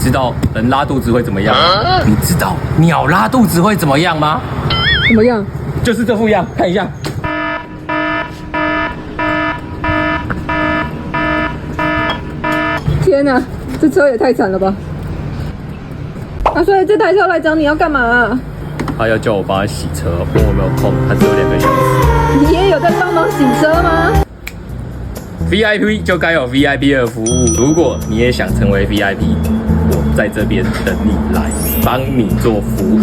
知道人拉肚子会怎么样？你知道鸟拉肚子会怎么样吗？怎么样？就是这副样，看一下。天哪，这车也太惨了吧！啊，所以这台车来找你要干嘛啊？他要叫我帮他洗车，问我有没有空，他只有2个小时。你也有在帮忙洗车吗？ VIP 就该有 VIP 的服务。如果你也想成为 VIP，我在这边等你来帮你做服务。